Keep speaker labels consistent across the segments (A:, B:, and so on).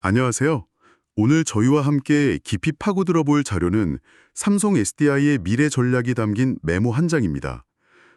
A: 안녕하세요. 오늘 저희와 함께 깊이 파고들어 볼 자료는 삼성 SDI의 미래 전략이 담긴 메모 한 장입니다.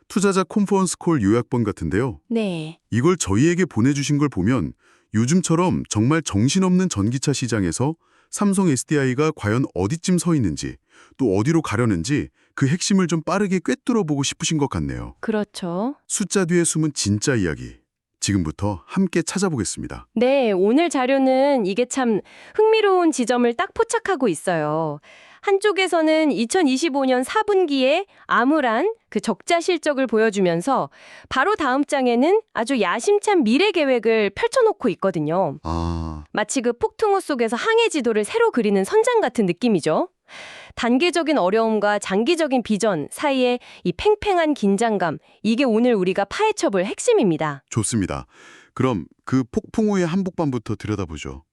A: 투자자 컨퍼런스 콜 요약본 같은데요.
B: 네,
A: 이걸 저희에게 보내주신 걸 보면 요즘처럼 정말 정신없는 전기차 시장에서 삼성 SDI가 과연 어디쯤 서 있는지 또 어디로 가려는지 그 핵심을 좀 빠르게 꿰뚫어 보고 싶으신 것 같네요.
B: 그렇죠.
A: 숫자 뒤에 숨은 진짜 이야기. 지금부터 함께 찾아보겠습니다.
B: 네, 오늘 자료는 이게 참 흥미로운 지점을 딱 포착하고 있어요. 한쪽에서는 2025년 4분기에 암울한 그 적자 실적을 보여주면서 바로 다음 장에는 아주 야심찬 미래 계획을 펼쳐놓고 있거든요. 마치 그 폭풍우 속에서 항해 지도를 새로 그리는 선장 같은 느낌이죠. 단계적인 어려움과 장기적인 비전 사이에 이 팽팽한 긴장감, 이게 오늘 우리가 파헤쳐볼 핵심입니다.
A: 좋습니다. 그럼 그 폭풍우의 한복판부터 들여다보죠.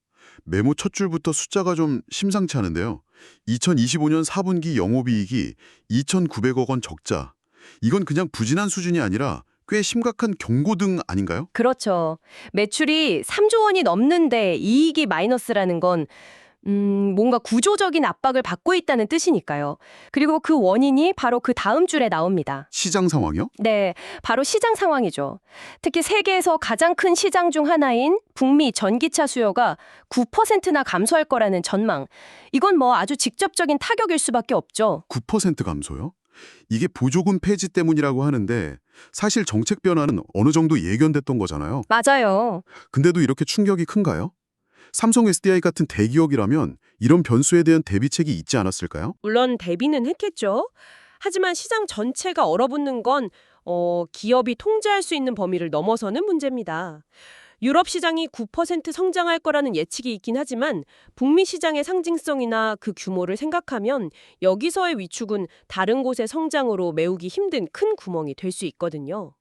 A: 메모 첫 줄부터 숫자가 좀 심상치 않은데요. 2025년 4분기 영업이익이 2,900억 원 적자. 이건 그냥 부진한 수준이 아니라 꽤 심각한 경고등 아닌가요?
B: 그렇죠. 매출이 3조 원이 넘는데 이익이 마이너스라는 건 뭔가 구조적인 압박을 받고 있다는 뜻이니까요. 그리고 그 원인이 바로 그 다음 줄에 나옵니다.
A: 시장 상황이요?
B: 네, 바로 시장 상황이죠. 특히 세계에서 가장 큰 시장 중 하나인 북미 전기차 수요가 9%나 감소할 거라는 전망. 이건 뭐 아주 직접적인 타격일 수밖에 없죠.
A: 9% 감소요? 이게 보조금 폐지 때문이라고 하는데 사실 정책 변화는 어느 정도 예견됐던 거잖아요.
B: 맞아요.
A: 근데도 이렇게 충격이 큰가요? 삼성 SDI 같은 대기업이라면 이런 변수에 대한 대비책이 있지 않았을까요?
C: 물론 대비는 했겠죠. 하지만 시장 전체가 얼어붙는 건 기업이 통제할 수 있는 범위를 넘어서는 문제입니다. 유럽 시장이 9% 성장할 거라는 예측이 있긴 하지만 북미 시장의 상징성이나 그 규모를 생각하면 여기서의 위축은 다른 곳의 성장으로 메우기 힘든 큰 구멍이 될 수 있거든요.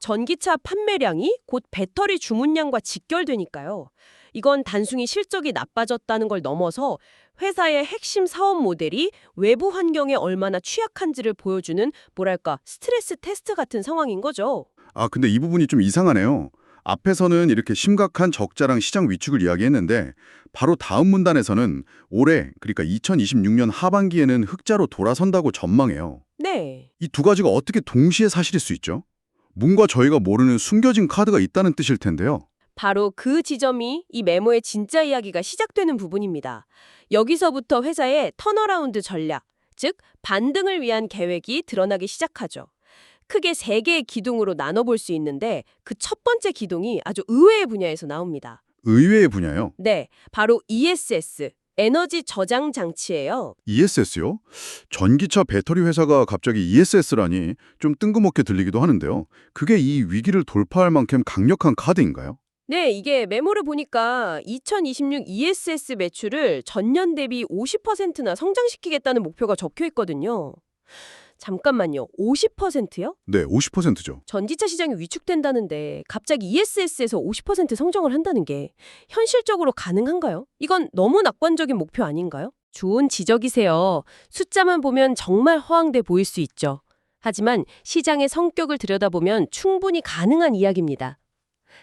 C: 전기차 판매량이 곧 배터리 주문량과 직결되니까요. 이건 단순히 실적이 나빠졌다는 걸 넘어서 회사의 핵심 사업 모델이 외부 환경에 얼마나 취약한지를 보여주는 뭐랄까 스트레스 테스트 같은 상황인 거죠.
D: 근데 이 부분이 좀 이상하네요. 앞에서는 이렇게 심각한 적자랑 시장 위축을 이야기했는데 바로 다음 문단에서는 올해, 그러니까 2026년 하반기에는 흑자로 돌아선다고 전망해요.
C: 네.
D: 이 두 가지가 어떻게 동시에 사실일 수 있죠? 뭔가 저희가 모르는 숨겨진 카드가 있다는 뜻일 텐데요.
C: 바로 그 지점이 이 메모의 진짜 이야기가 시작되는 부분입니다. 여기서부터 회사의 턴어라운드 전략, 즉 반등을 위한 계획이 드러나기 시작하죠. 크게 세 개의 기둥으로 나눠볼 수 있는데 그 첫 번째 기둥이 아주 의외의 분야에서 나옵니다.
D: 의외의 분야요.
C: 네, 바로 ESS, 에너지 저장 장치예요.
D: ESS요? 전기차 배터리 회사가 갑자기 ESS라니 좀 뜬금없게 들리기도 하는데요. 그게 이 위기를 돌파할 만큼 강력한 카드인가요?
C: 네, 이게 메모를 보니까 2026 ESS 매출을 전년 대비 50%나 성장시키겠다는 목표가 적혀 있거든요. 잠깐만요. 50%요?
D: 네, 50%죠.
C: 전기차 시장이 위축된다는데 갑자기 ESS에서 50% 성장을 한다는 게 현실적으로 가능한가요? 이건 너무 낙관적인 목표 아닌가요? 좋은 지적이세요. 숫자만 보면 정말 허황돼 보일 수 있죠. 하지만 시장의 성격을 들여다보면 충분히 가능한 이야기입니다.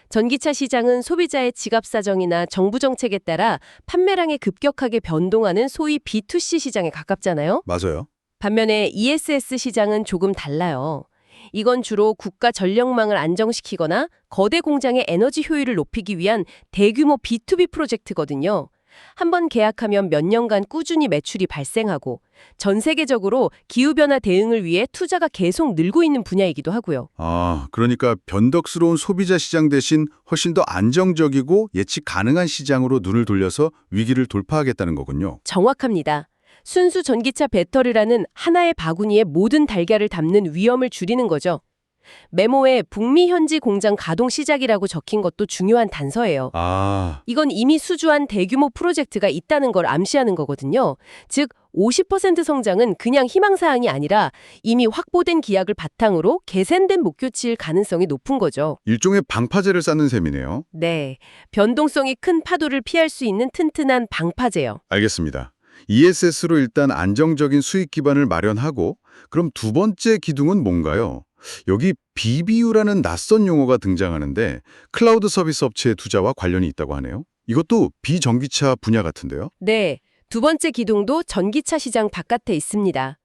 C: 전기차 시장은 소비자의 지갑 사정이나 정부 정책에 따라 판매량이 급격하게 변동하는 소위 B2C 시장에 가깝잖아요.
D: 맞아요.
C: 반면에 ESS 시장은 조금 달라요. 이건 주로 국가 전력망을 안정시키거나 거대 공장의 에너지 효율을 높이기 위한 대규모 B2B 프로젝트거든요. 한번 계약하면 몇 년간 꾸준히 매출이 발생하고 전 세계적으로 기후변화 대응을 위해 투자가 계속 늘고 있는 분야이기도 하고요.
D: 그러니까 변덕스러운 소비자 시장 대신 훨씬 더 안정적이고 예측 가능한 시장으로 눈을 돌려서 위기를 돌파하겠다는 거군요.
C: 정확합니다. 순수 전기차 배터리라는 하나의 바구니에 모든 달걀을 담는 위험을 줄이는 거죠. 메모에 북미 현지 공장 가동 시작이라고 적힌 것도 중요한 단서예요. 이건 이미 수주한 대규모 프로젝트가 있다는 걸 암시하는 거거든요. 즉 50% 성장은 그냥 희망사항이 아니라 이미 확보된 기약을 바탕으로 개선된 목표치일 가능성이 높은 거죠.
D: 일종의 방파제를 쌓는 셈이네요.
C: 네, 변동성이 큰 파도를 피할 수 있는 튼튼한 방파제요.
D: 알겠습니다. ESS로 일단 안정적인 수익 기반을 마련하고 그럼 두 번째 기둥은 뭔가요? 여기 BBU라는 낯선 용어가 등장하는데 클라우드 서비스 업체의 투자와 관련이 있다고 하네요. 이것도 비전기차 분야 같은데요?
C: 네, 두 번째 기둥도 전기차 시장 바깥에 있습니다.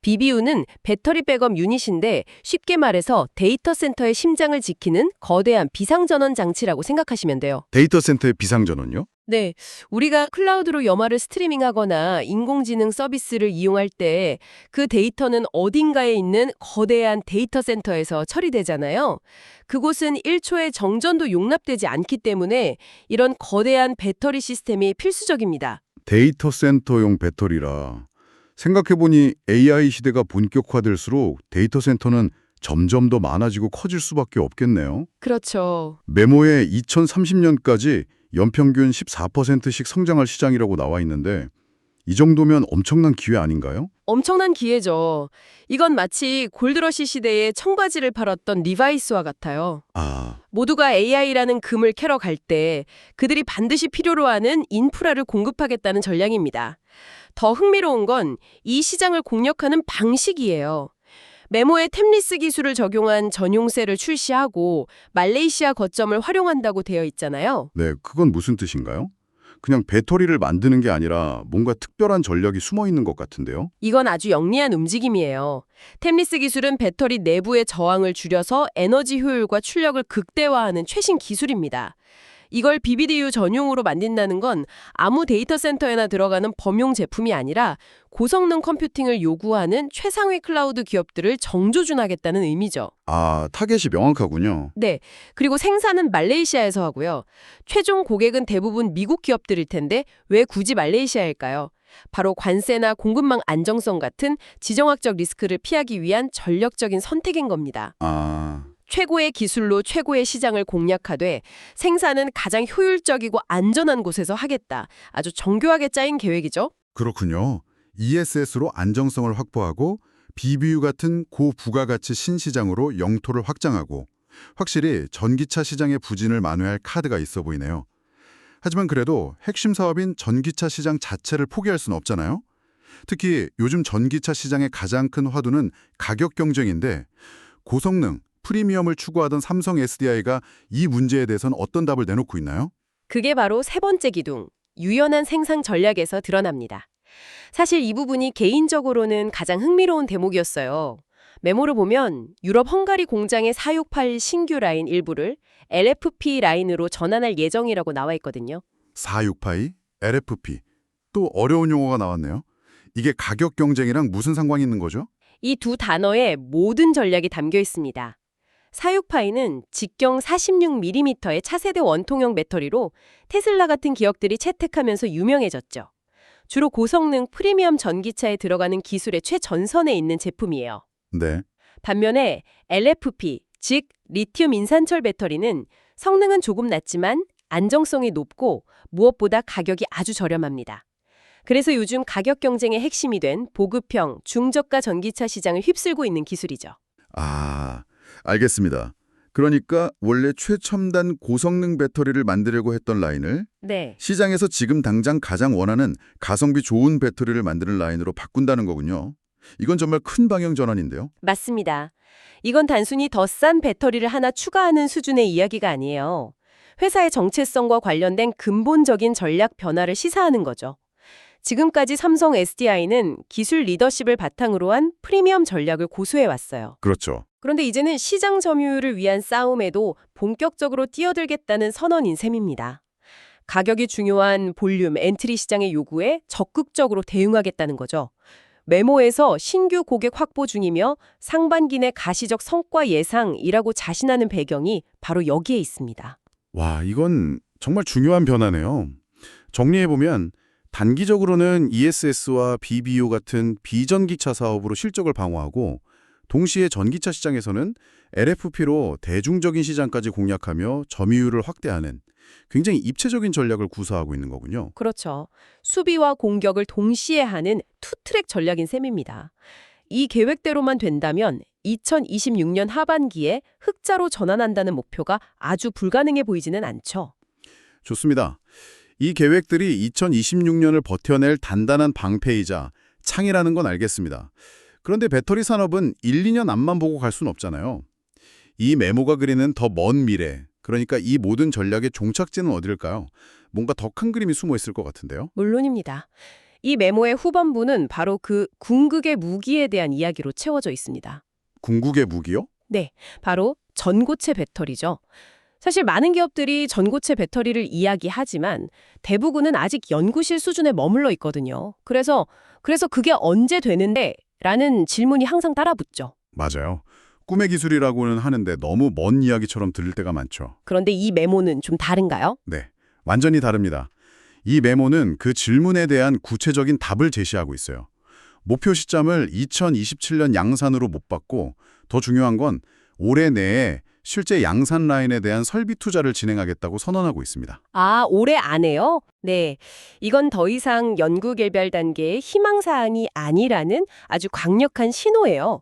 C: BBU는 배터리 백업 유닛인데 쉽게 말해서 데이터 센터의 심장을 지키는 거대한 비상전원 장치라고 생각하시면 돼요.
D: 데이터 센터의 비상전원요?
C: 네, 우리가 클라우드로 영화를 스트리밍하거나 인공지능 서비스를 이용할 때 그 데이터는 어딘가에 있는 거대한 데이터 센터에서 처리되잖아요. 그곳은 1초의 정전도 용납되지 않기 때문에 이런 거대한 배터리 시스템이 필수적입니다.
D: 데이터 센터용 배터리라. 생각해보니 AI 시대가 본격화될수록 데이터 센터는 점점 더 많아지고 커질 수밖에 없겠네요.
C: 그렇죠.
D: 메모에 2030년까지 연평균 14%씩 성장할 시장이라고 나와 있는데 이 정도면 엄청난 기회 아닌가요?
C: 엄청난 기회죠. 이건 마치 골드러시 시대에 청바지를 팔았던 리바이스와 같아요.
D: 아,
C: 모두가 AI라는 금을 캐러 갈 때 그들이 반드시 필요로 하는 인프라를 공급하겠다는 전략입니다. 더 흥미로운 건 이 시장을 공략하는 방식이에요. 메모에 템리스 기술을 적용한 전용셀을 출시하고 말레이시아 거점을 활용한다고 되어 있잖아요.
D: 네, 그건 무슨 뜻인가요? 그냥 배터리를 만드는 게 아니라 뭔가 특별한 전략이 숨어 있는 것 같은데요?
C: 이건 아주 영리한 움직임이에요. 템리스 기술은 배터리 내부의 저항을 줄여서 에너지 효율과 출력을 극대화하는 최신 기술입니다. 이걸 BBDU 전용으로 만든다는 건 아무 데이터 센터에나 들어가는 범용 제품이 아니라 고성능 컴퓨팅을 요구하는 최상위 클라우드 기업들을 정조준하겠다는 의미죠.
D: 아, 타겟이 명확하군요.
C: 네. 그리고 생산은 말레이시아에서 하고요. 최종 고객은 대부분 미국 기업들일 텐데 왜 굳이 말레이시아일까요? 바로 관세나 공급망 안정성 같은 지정학적 리스크를 피하기 위한 전략적인 선택인 겁니다.
D: 아,
C: 최고의 기술로 최고의 시장을 공략하되 생산은 가장 효율적이고 안전한 곳에서 하겠다. 아주 정교하게 짜인 계획이죠.
A: 그렇군요. ESS로 안정성을 확보하고 BBU 같은 고부가가치 신시장으로 영토를 확장하고 확실히 전기차 시장의 부진을 만회할 카드가 있어 보이네요. 하지만 그래도 핵심 사업인 전기차 시장 자체를 포기할 수는 없잖아요. 특히 요즘 전기차 시장의 가장 큰 화두는 가격 경쟁인데 고성능, 프리미엄을 추구하던 삼성 SDI가 이 문제에 대해서는 어떤 답을 내놓고 있나요?
C: 그게 바로 세 번째 기둥, 유연한 생산 전략에서 드러납니다. 사실 이 부분이 개인적으로는 가장 흥미로운 대목이었어요. 메모를 보면 유럽 헝가리 공장의 468 신규 라인 일부를 LFP 라인으로 전환할 예정이라고 나와 있거든요.
A: 468, LFP. 또 어려운 용어가 나왔네요. 이게 가격 경쟁이랑 무슨 상관이 있는 거죠?
C: 이 두 단어에 모든 전략이 담겨 있습니다. 468는 직경 46mm의 차세대 원통형 배터리로 테슬라 같은 기업들이 채택하면서 유명해졌죠. 주로 고성능 프리미엄 전기차에 들어가는 기술의 최전선에 있는 제품이에요.
A: 네.
C: 반면에 LFP, 즉 리튬 인산철 배터리는 성능은 조금 낮지만 안정성이 높고 무엇보다 가격이 아주 저렴합니다. 그래서 요즘 가격 경쟁의 핵심이 된 보급형, 중저가 전기차 시장을 휩쓸고 있는 기술이죠.
D: 아, 알겠습니다. 그러니까 원래 최첨단 고성능 배터리를 만들려고 했던 라인을
C: 네.
D: 시장에서 지금 당장 가장 원하는 가성비 좋은 배터리를 만드는 라인으로 바꾼다는 거군요. 이건 정말 큰 방향 전환인데요.
C: 맞습니다. 이건 단순히 더 싼 배터리를 하나 추가하는 수준의 이야기가 아니에요. 회사의 정체성과 관련된 근본적인 전략 변화를 시사하는 거죠. 지금까지 삼성 SDI는 기술 리더십을 바탕으로 한 프리미엄 전략을 고수해왔어요.
D: 그렇죠.
C: 그런데 이제는 시장 점유율을 위한 싸움에도 본격적으로 뛰어들겠다는 선언인 셈입니다. 가격이 중요한 볼륨, 엔트리 시장의 요구에 적극적으로 대응하겠다는 거죠. 메모에서 신규 고객 확보 중이며 상반기 내 가시적 성과 예상이라고 자신하는 배경이 바로 여기에 있습니다.
D: 와, 이건 정말 중요한 변화네요. 정리해보면 단기적으로는 ESS와 BBU 같은 비전기차 사업으로 실적을 방어하고 동시에 전기차 시장에서는 LFP로 대중적인 시장까지 공략하며 점유율을 확대하는 굉장히 입체적인 전략을 구사하고 있는 거군요.
C: 그렇죠. 수비와 공격을 동시에 하는 투트랙 전략인 셈입니다. 이 계획대로만 된다면 2026년 하반기에 흑자로 전환한다는 목표가 아주 불가능해 보이지는 않죠.
D: 좋습니다. 이 계획들이 2026년을 버텨낼 단단한 방패이자 창이라는 건 알겠습니다. 그런데 배터리 산업은 1, 2년 앞만 보고 갈 수는 없잖아요. 이 메모가 그리는 더 먼 미래, 그러니까 이 모든 전략의 종착지는 어딜까요? 뭔가 더 큰 그림이 숨어 있을 것 같은데요.
C: 물론입니다. 이 메모의 후반부는 바로 그 궁극의 무기에 대한 이야기로 채워져 있습니다.
D: 궁극의 무기요?
C: 네, 바로 전고체 배터리죠. 사실 많은 기업들이 전고체 배터리를 이야기하지만 대부분은 아직 연구실 수준에 머물러 있거든요. 그래서 그게 언제 되는데? 라는 질문이 항상 따라붙죠.
D: 맞아요. 꿈의 기술이라고는 하는데 너무 먼 이야기처럼 들릴 때가 많죠.
C: 그런데 이 메모는 좀 다른가요?
D: 네, 완전히 다릅니다. 이 메모는 그 질문에 대한 구체적인 답을 제시하고 있어요. 목표 시점을 2027년 양산으로 못 받고 더 중요한 건 올해 내에 실제 양산 라인에 대한 설비 투자를 진행하겠다고 선언하고 있습니다.
C: 아, 올해 안에요? 네. 이건 더 이상 연구 개발 단계의 희망사항이 아니라는 아주 강력한 신호예요.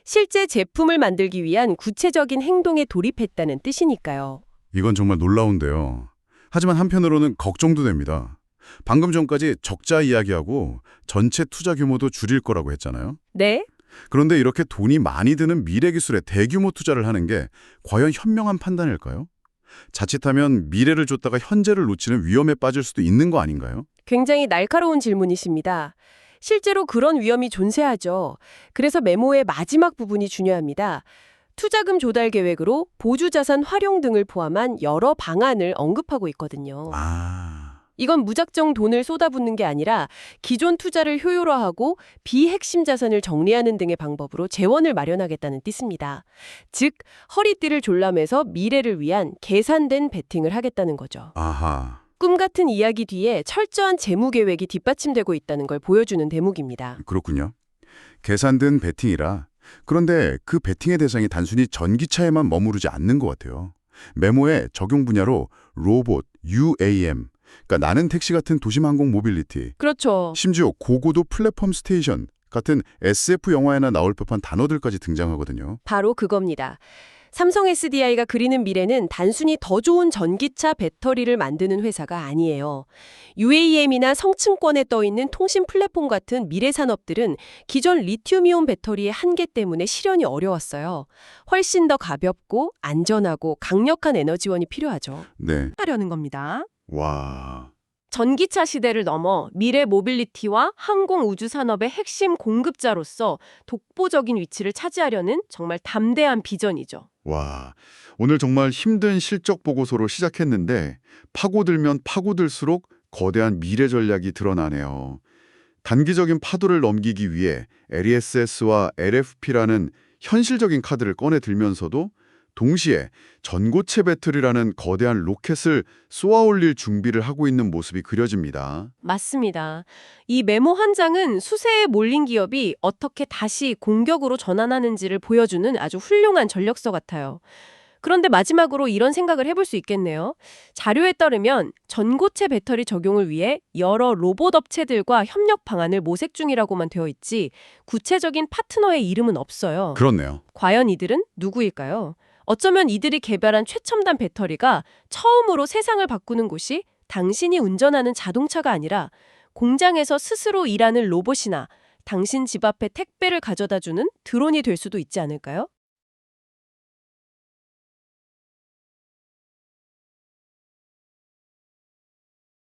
C: 실제 제품을 만들기 위한 구체적인 행동에 돌입했다는 뜻이니까요.
D: 이건 정말 놀라운데요. 하지만 한편으로는 걱정도 됩니다. 방금 전까지 적자 이야기하고 전체 투자 규모도 줄일 거라고 했잖아요.
C: 네?
D: 그런데 이렇게 돈이 많이 드는 미래 기술에 대규모 투자를 하는 게 과연 현명한 판단일까요? 자칫하면 미래를 줬다가 현재를 놓치는 위험에 빠질 수도 있는 거 아닌가요?
C: 굉장히 날카로운 질문이십니다. 실제로 그런 위험이 존재하죠. 그래서 메모의 마지막 부분이 중요합니다. 투자금 조달 계획으로 보유자산 활용 등을 포함한 여러 방안을 언급하고 있거든요. 이건 무작정 돈을 쏟아붓는 게 아니라 기존 투자를 효율화하고 비핵심 자산을 정리하는 등의 방법으로 재원을 마련하겠다는 뜻입니다. 즉, 허리띠를 졸라매서 미래를 위한 계산된 베팅을 하겠다는 거죠.
D: 아하,
C: 꿈 같은 이야기 뒤에 철저한 재무 계획이 뒷받침되고 있다는 걸 보여주는 대목입니다.
D: 그렇군요. 계산된 베팅이라. 그런데 그 베팅의 대상이 단순히 전기차에만 머무르지 않는 것 같아요. 메모의 적용 분야로 로봇, UAM, 그러니까 나는 택시 같은 도심 항공 모빌리티,
C: 그렇죠.
D: 심지어 고고도 플랫폼 스테이션 같은 SF 영화에나 나올 법한 단어들까지 등장하거든요.
C: 바로 그겁니다. 삼성 SDI가 그리는 미래는 단순히 더 좋은 전기차 배터리를 만드는 회사가 아니에요. UAM이나 성층권에 떠있는 통신 플랫폼 같은 미래 산업들은 기존 리튬이온 배터리의 한계 때문에 실현이 어려웠어요. 훨씬 더 가볍고 안전하고 강력한 에너지원이 필요하죠.
D: 네.
C: 하려는 겁니다.
D: 와.
C: 전기차 시대를 넘어 미래 모빌리티와 항공 우주 산업의 핵심 공급자로서 독보적인 위치를 차지하려는 정말 담대한 비전이죠.
D: 와. 오늘 정말 힘든 실적 보고서로 시작했는데 파고들면 파고들수록 거대한 미래 전략이 드러나네요. 단기적인 파도를 넘기기 위해 LESS와 LFP라는 현실적인 카드를 꺼내 들면서도 동시에 전고체 배터리라는 거대한 로켓을 쏘아올릴 준비를 하고 있는 모습이 그려집니다.
C: 맞습니다. 이 메모 한 장은 수세에 몰린 기업이 어떻게 다시 공격으로 전환하는지를 보여주는 아주 훌륭한 전력서 같아요. 그런데 마지막으로 이런 생각을 해볼 수 있겠네요. 자료에 따르면 전고체 배터리 적용을 위해 여러 로봇 업체들과 협력 방안을 모색 중이라고만 되어 있지 구체적인 파트너의 이름은 없어요.
D: 그렇네요.
C: 과연 이들은 누구일까요? 어쩌면 이들이 개발한 최첨단 배터리가 처음으로 세상을 바꾸는 곳이 당신이 운전하는 자동차가 아니라 공장에서 스스로 일하는 로봇이나 당신 집 앞에 택배를 가져다주는 드론이 될 수도 있지 않을까요?